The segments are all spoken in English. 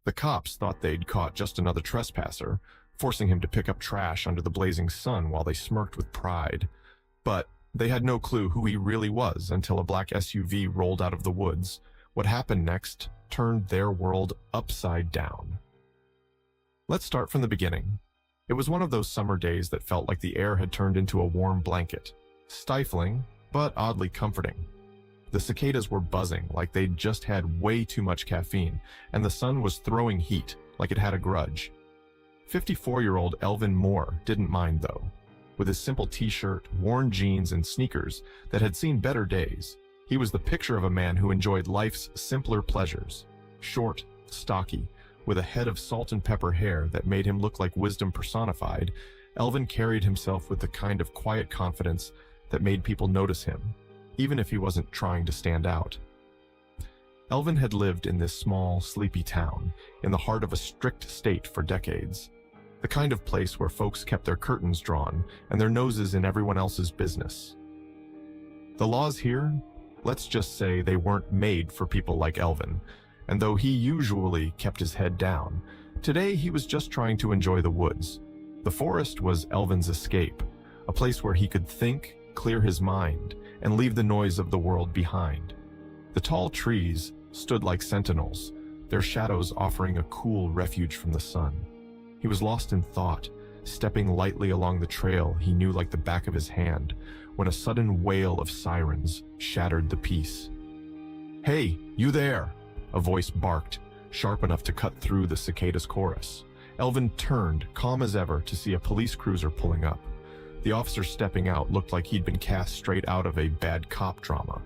The cops thought they'd caught just another trespasser, forcing him to pick up trash under the blazing sun while they smirked with pride. But they had no clue who he really was until a black SUV rolled out of the woods. What happened next turned their world upside down. Let's start from the beginning. It was one of those summer days that felt like the air had turned into a warm blanket. Stifling, but oddly comforting. The cicadas were buzzing like they'd just had way too much caffeine, and the sun was throwing heat like it had a grudge. 54-year-old Elvin Moore didn't mind though. With his simple t-shirt, worn jeans, and sneakers that had seen better days, he was the picture of a man who enjoyed life's simpler pleasures. Short, stocky, with a head of salt and pepper hair that made him look like wisdom personified, Elvin carried himself with the kind of quiet confidence that made people notice him, even if he wasn't trying to stand out. Elvin had lived in this small, sleepy town, in the heart of a strict state for decades. The kind of place where folks kept their curtains drawn and their noses in everyone else's business. The laws here, let's just say they weren't made for people like Elvin, and though he usually kept his head down, today he was just trying to enjoy the woods. The forest was Elvin's escape, a place where he could think, clear his mind, and leave the noise of the world behind. The tall trees stood like sentinels, their shadows offering a cool refuge from the sun. He was lost in thought, stepping lightly along the trail he knew like the back of his hand, when a sudden wail of sirens shattered the peace. "Hey, you there!" a voice barked, sharp enough to cut through the cicadas' chorus. Elvin turned, calm as ever, to see a police cruiser pulling up. The officer stepping out looked like he'd been cast straight out of a bad cop drama.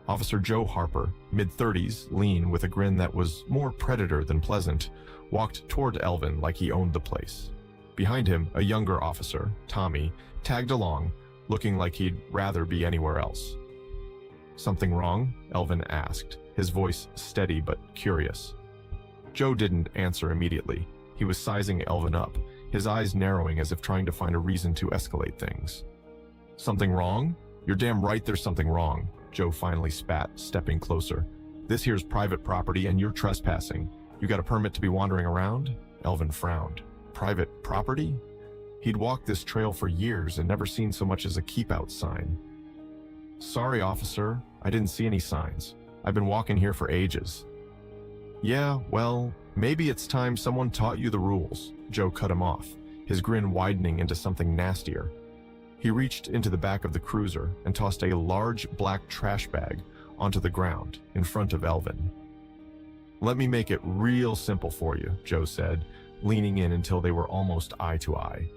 Officer Joe Harper, mid-30s, lean with a grin that was more predator than pleasant, walked toward Elvin like he owned the place. Behind him, a younger officer, Tommy, tagged along, looking like he'd rather be anywhere else. "Something wrong?" Elvin asked, his voice steady but curious. Joe didn't answer immediately. He was sizing Elvin up, his eyes narrowing as if trying to find a reason to escalate things. "Something wrong? You're damn right there's something wrong," Joe finally spat, stepping closer. "This here's private property and you're trespassing. You got a permit to be wandering around?" Elvin frowned. Private property? He'd walked this trail for years and never seen so much as a keep-out sign. "Sorry, officer, I didn't see any signs. I've been walking here for ages." "Yeah, well, maybe it's time someone taught you the rules," Joe cut him off, his grin widening into something nastier. He reached into the back of the cruiser and tossed a large black trash bag onto the ground in front of Elvin. "Let me make it real simple for you," Joe said, leaning in until they were almost eye to eye.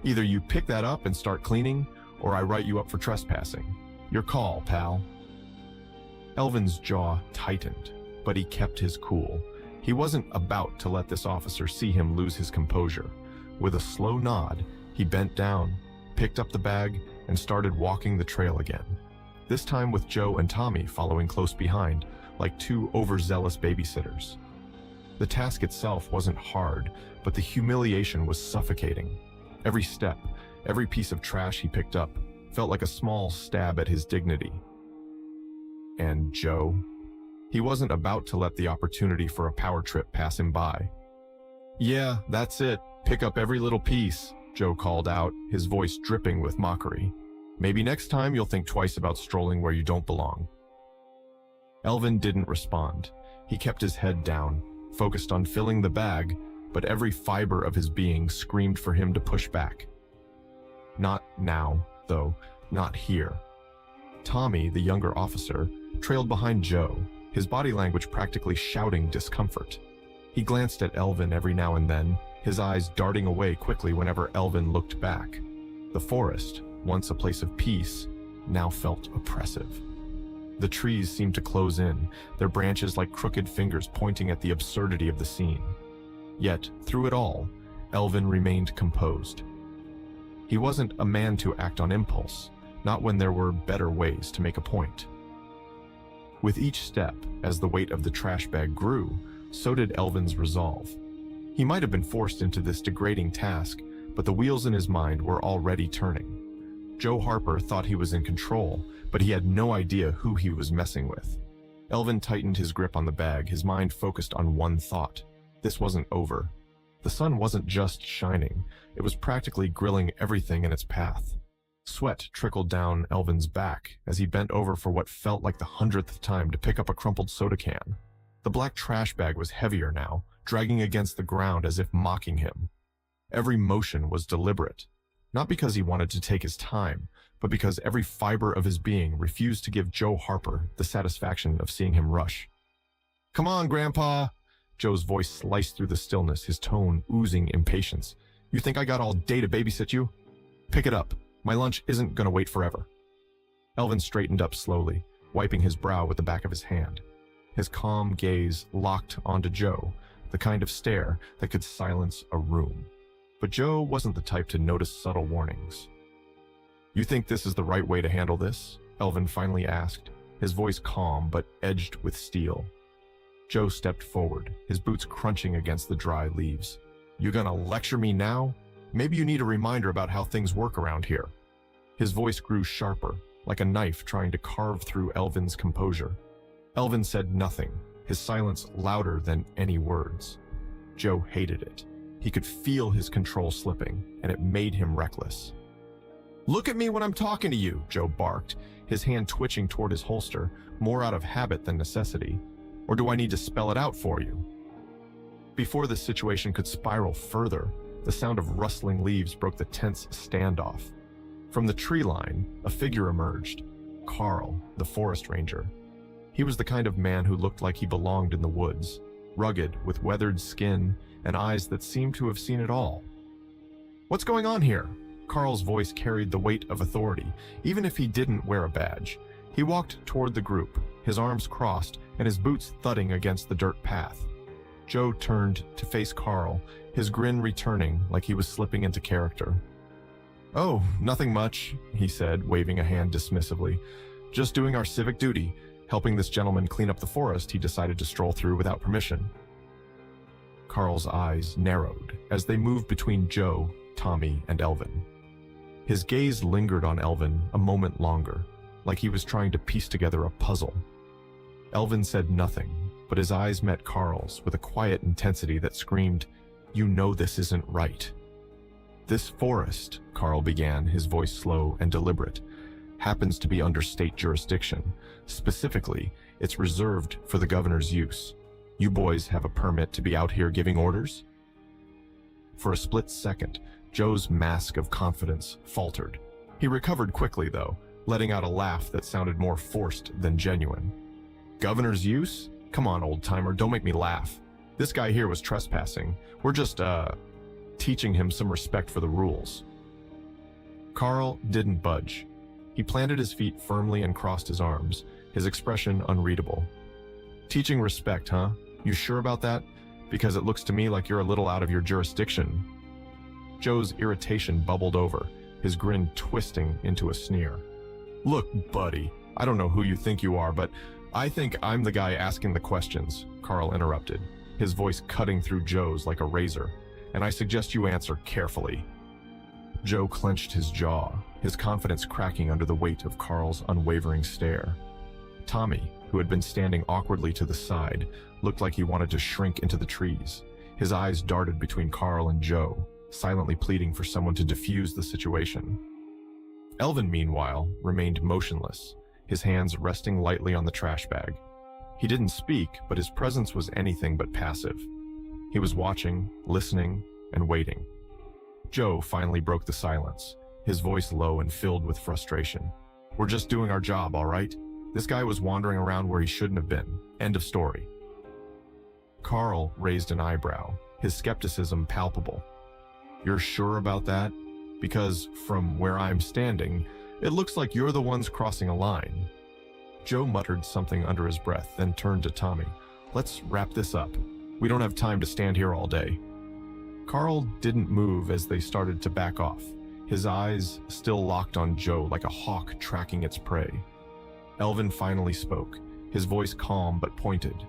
"Either you pick that up and start cleaning, or I write you up for trespassing. Your call, pal." Elvin's jaw tightened, but he kept his cool. He wasn't about to let this officer see him lose his composure. With a slow nod, he bent down, picked up the bag, and started walking the trail again. This time with Joe and Tommy following close behind, like two overzealous babysitters. The task itself wasn't hard, but the humiliation was suffocating. Every step, every piece of trash he picked up, felt like a small stab at his dignity. And Joe? He wasn't about to let the opportunity for a power trip pass him by. "Yeah, that's it. Pick up every little piece," Joe called out, his voice dripping with mockery. "Maybe next time you'll think twice about strolling where you don't belong." Elvin didn't respond. He kept his head down, focused on filling the bag, but every fiber of his being screamed for him to push back. Not now, though, not here. Tommy, the younger officer, trailed behind Joe, his body language practically shouting discomfort. He glanced at Elvin every now and then, his eyes darting away quickly whenever Elvin looked back. The forest, once a place of peace, now felt oppressive. The trees seemed to close in, their branches like crooked fingers pointing at the absurdity of the scene. Yet, through it all, Elvin remained composed. He wasn't a man to act on impulse, not when there were better ways to make a point. With each step, as the weight of the trash bag grew, so did Elvin's resolve. He might have been forced into this degrading task, but the wheels in his mind were already turning. Joe Harper thought he was in control, but he had no idea who he was messing with. Elvin tightened his grip on the bag, his mind focused on one thought. this wasn't over. The sun wasn't just shining, it was practically grilling everything in its path. Sweat trickled down Elvin's back as he bent over for what felt like the 100th time to pick up a crumpled soda can. The black trash bag was heavier now, dragging against the ground as if mocking him. Every motion was deliberate, not because he wanted to take his time, but because every fiber of his being refused to give Joe Harper the satisfaction of seeing him rush. "Come on, Grandpa!" Joe's voice sliced through the stillness, his tone oozing impatience. "You think I got all day to babysit you? Pick it up. My lunch isn't gonna wait forever." Elvin straightened up slowly, wiping his brow with the back of his hand. His calm gaze locked onto Joe, the kind of stare that could silence a room. But Joe wasn't the type to notice subtle warnings. "You think this is the right way to handle this?" Elvin finally asked, his voice calm but edged with steel. Joe stepped forward, his boots crunching against the dry leaves. "You gonna lecture me now? Maybe you need a reminder about how things work around here." His voice grew sharper, like a knife trying to carve through Elvin's composure. Elvin said nothing, his silence louder than any words. Joe hated it. He could feel his control slipping, and it made him reckless. "Look at me when I'm talking to you," Joe barked, his hand twitching toward his holster, more out of habit than necessity. "Or do I need to spell it out for you?" Before the situation could spiral further, the sound of rustling leaves broke the tense standoff. From the tree line, a figure emerged. Carl, the forest ranger. He was the kind of man who looked like he belonged in the woods, rugged, with weathered skin and eyes that seemed to have seen it all. "What's going on here?" Carl's voice carried the weight of authority, even if he didn't wear a badge. He walked toward the group, his arms crossed and his boots thudding against the dirt path. Joe turned to face Carl, his grin returning like he was slipping into character. "Oh, nothing much," he said, waving a hand dismissively. "Just doing our civic duty, helping this gentleman clean up the forest he decided to stroll through without permission." Carl's eyes narrowed as they moved between Joe, Tommy, and Elvin. His gaze lingered on Elvin a moment longer, like he was trying to piece together a puzzle. Elvin said nothing, but his eyes met Carl's with a quiet intensity that screamed, "You know this isn't right." "This forest," Carl began, his voice slow and deliberate, "happens to be under state jurisdiction. Specifically, it's reserved for the governor's use. You boys have a permit to be out here giving orders?" For a split second, Joe's mask of confidence faltered. He recovered quickly, though, letting out a laugh that sounded more forced than genuine. "Governor's use? Come on, old-timer, don't make me laugh. This guy here was trespassing. We're just, teaching him some respect for the rules." Carl didn't budge. He planted his feet firmly and crossed his arms, his expression unreadable. "Teaching respect, huh? You sure about that? Because it looks to me like you're a little out of your jurisdiction." Joe's irritation bubbled over, his grin twisting into a sneer. "Look, buddy, I don't know who you think you are, but I think I'm the guy asking the questions," Carl interrupted, his voice cutting through Joe's like a razor. "And I suggest you answer carefully." Joe clenched his jaw, his confidence cracking under the weight of Carl's unwavering stare. Tommy, who had been standing awkwardly to the side, looked like he wanted to shrink into the trees. His eyes darted between Carl and Joe, silently pleading for someone to defuse the situation. Elvin, meanwhile, remained motionless, his hands resting lightly on the trash bag. He didn't speak, but his presence was anything but passive. He was watching, listening, and waiting. Joe finally broke the silence, his voice low and filled with frustration. "We're just doing our job, all right? This guy was wandering around where he shouldn't have been. End of story." Carl raised an eyebrow, his skepticism palpable. "You're sure about that? Because from where I'm standing, it looks like you're the ones crossing a line." Joe muttered something under his breath, then turned to Tommy. "Let's wrap this up. We don't have time to stand here all day." Carl didn't move as they started to back off, his eyes still locked on Joe like a hawk tracking its prey. Elvin finally spoke, his voice calm but pointed.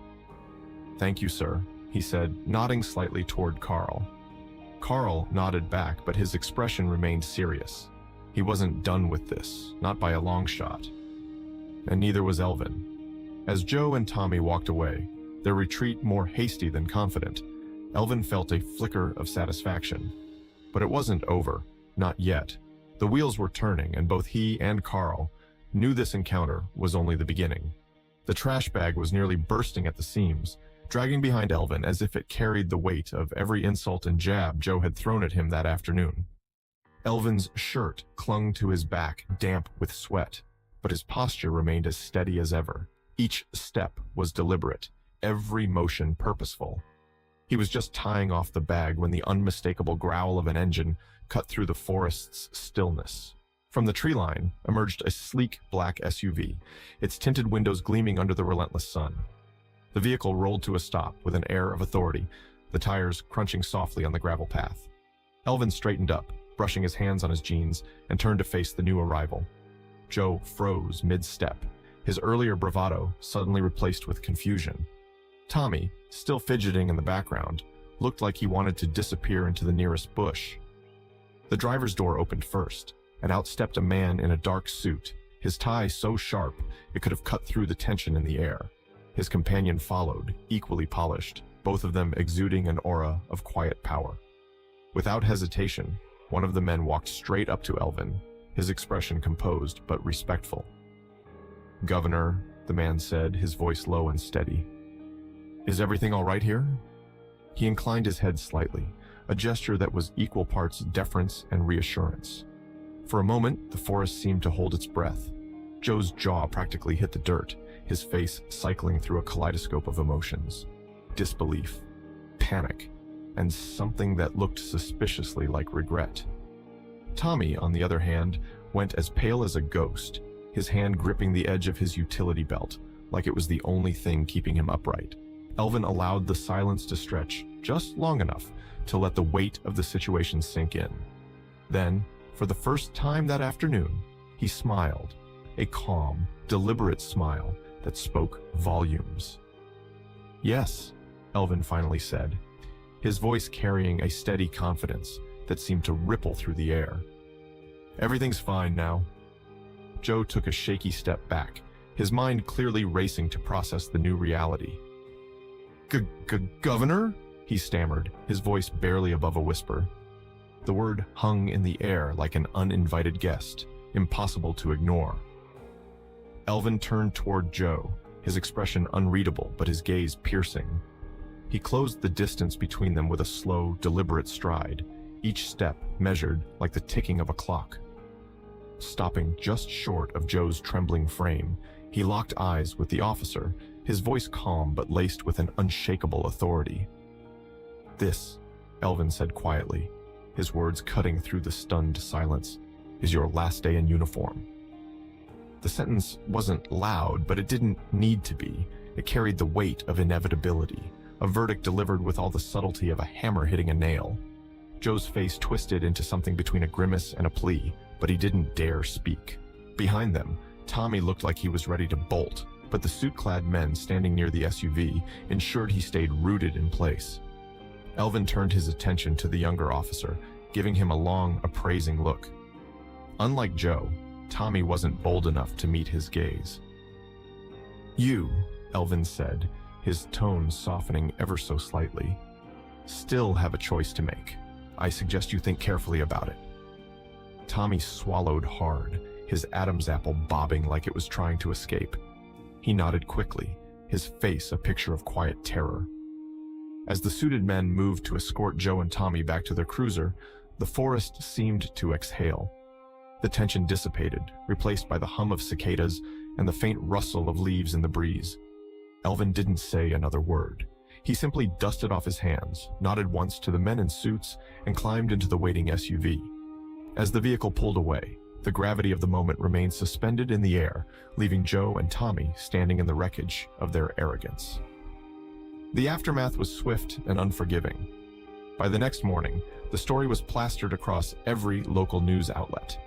"Thank you, sir," he said, nodding slightly toward Carl. Carl nodded back, but his expression remained serious. He wasn't done with this, not by a long shot. And neither was Elvin. As Joe and Tommy walked away, their retreat more hasty than confident, Elvin felt a flicker of satisfaction. But it wasn't over. Not yet. The wheels were turning, and both he and Carl knew this encounter was only the beginning. The trash bag was nearly bursting at the seams, dragging behind Elvin as if it carried the weight of every insult and jab Joe had thrown at him that afternoon. Elvin's shirt clung to his back, damp with sweat, but his posture remained as steady as ever. Each step was deliberate, every motion purposeful. He was just tying off the bag when the unmistakable growl of an engine cut through the forest's stillness. From the tree line emerged a sleek black SUV, its tinted windows gleaming under the relentless sun. The vehicle rolled to a stop with an air of authority, the tires crunching softly on the gravel path. Elvin straightened up, brushing his hands on his jeans, and turned to face the new arrival. Joe froze mid-step, his earlier bravado suddenly replaced with confusion. Tommy, still fidgeting in the background, looked like he wanted to disappear into the nearest bush. The driver's door opened first, and out stepped a man in a dark suit, his tie so sharp it could have cut through the tension in the air. His companion followed, equally polished, both of them exuding an aura of quiet power. Without hesitation, one of the men walked straight up to Elvin, his expression composed but respectful. "Governor," the man said, his voice low and steady. "Is everything all right here?" He inclined his head slightly, a gesture that was equal parts deference and reassurance. For a moment, the forest seemed to hold its breath. Joe's jaw practically hit the dirt, his face cycling through a kaleidoscope of emotions. Disbelief, panic, and something that looked suspiciously like regret. Tommy, on the other hand, went as pale as a ghost, his hand gripping the edge of his utility belt, like it was the only thing keeping him upright. Elvin allowed the silence to stretch just long enough to let the weight of the situation sink in. Then, for the first time that afternoon, he smiled, a calm, deliberate smile that spoke volumes. "Yes," Elvin finally said, his voice carrying a steady confidence that seemed to ripple through the air. "Everything's fine now." Joe took a shaky step back, his mind clearly racing to process the new reality. "Governor?" he stammered, his voice barely above a whisper. The word hung in the air like an uninvited guest, impossible to ignore. Elvin turned toward Joe, his expression unreadable but his gaze piercing. He closed the distance between them with a slow, deliberate stride, each step measured like the ticking of a clock. Stopping just short of Joe's trembling frame, he locked eyes with the officer, his voice calm but laced with an unshakable authority. "This," Elvin said quietly, his words cutting through the stunned silence, "is your last day in uniform." The sentence wasn't loud, but it didn't need to be. It carried the weight of inevitability, a verdict delivered with all the subtlety of a hammer hitting a nail. Joe's face twisted into something between a grimace and a plea, but he didn't dare speak. Behind them, Tommy looked like he was ready to bolt, but the suit-clad men standing near the SUV ensured he stayed rooted in place. Elvin turned his attention to the younger officer, giving him a long, appraising look. Unlike Joe, Tommy wasn't bold enough to meet his gaze. "You," Elvin said, his tone softening ever so slightly, "still have a choice to make. I suggest you think carefully about it." Tommy swallowed hard, his Adam's apple bobbing like it was trying to escape. He nodded quickly, his face a picture of quiet terror. As the suited men moved to escort Joe and Tommy back to their cruiser, the forest seemed to exhale. The tension dissipated, replaced by the hum of cicadas and the faint rustle of leaves in the breeze. Elvin didn't say another word. He simply dusted off his hands, nodded once to the men in suits, and climbed into the waiting SUV. As the vehicle pulled away, the gravity of the moment remained suspended in the air, leaving Joe and Tommy standing in the wreckage of their arrogance. The aftermath was swift and unforgiving. By the next morning, the story was plastered across every local news outlet.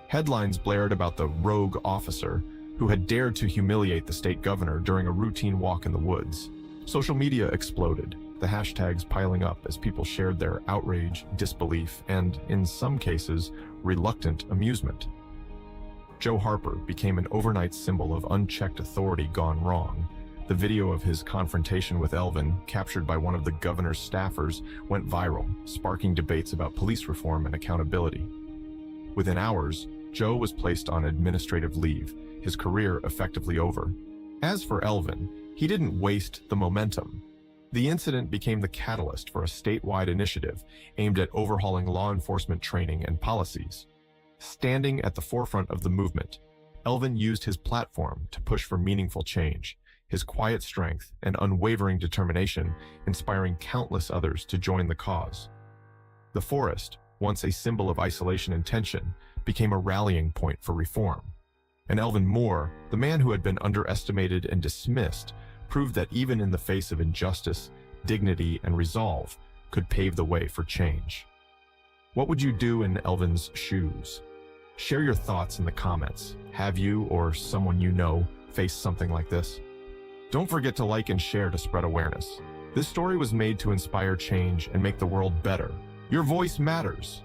Headlines blared about the rogue officer who had dared to humiliate the state governor during a routine walk in the woods. Social media exploded, the hashtags piling up as people shared their outrage, disbelief, and, in some cases, reluctant amusement. Joe Harper became an overnight symbol of unchecked authority gone wrong, The video of his confrontation with Elvin, captured by one of the governor's staffers, went viral, sparking debates about police reform and accountability. Within hours, Joe was placed on administrative leave, his career effectively over. As for Elvin, he didn't waste the momentum. The incident became the catalyst for a statewide initiative aimed at overhauling law enforcement training and policies. Standing at the forefront of the movement, Elvin used his platform to push for meaningful change, his quiet strength and unwavering determination inspiring countless others to join the cause. The forest, once a symbol of isolation and tension, became a rallying point for reform. And Elvin Moore, the man who had been underestimated and dismissed, proved that even in the face of injustice, dignity, and resolve, could pave the way for change. What would you do in Elvin's shoes? Share your thoughts in the comments. Have you or someone you know faced something like this? Don't forget to like and share to spread awareness. This story was made to inspire change and make the world better. Your voice matters.